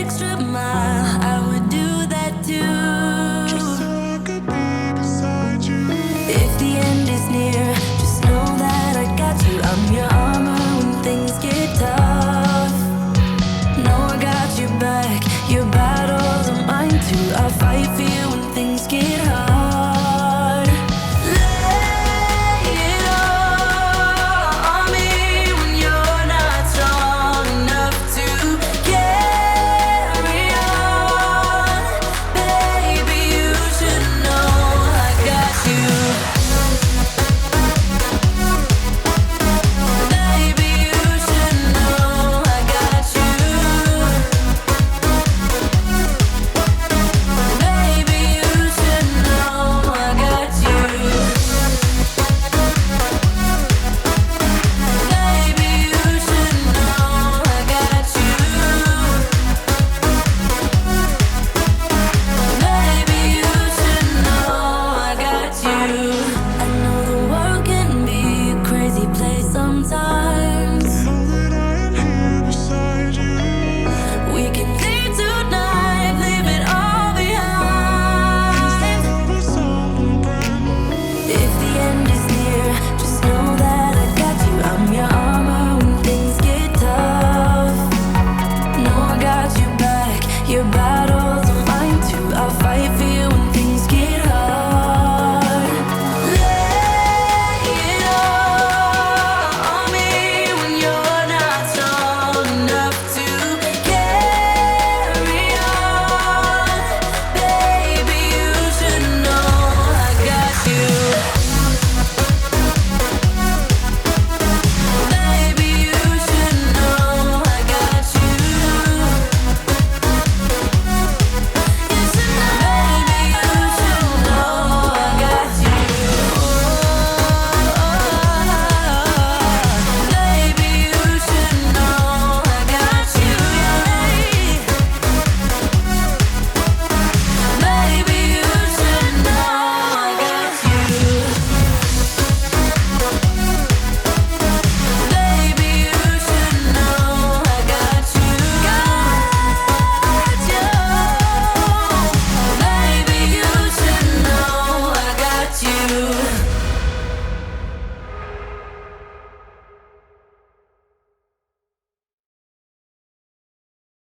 extra mile, I would do that too. Just so I could be beside you. If the end is near, just know that I got you. I'm your armor when things get tough. Know I got your back, your battles are mine too. I'll fight for you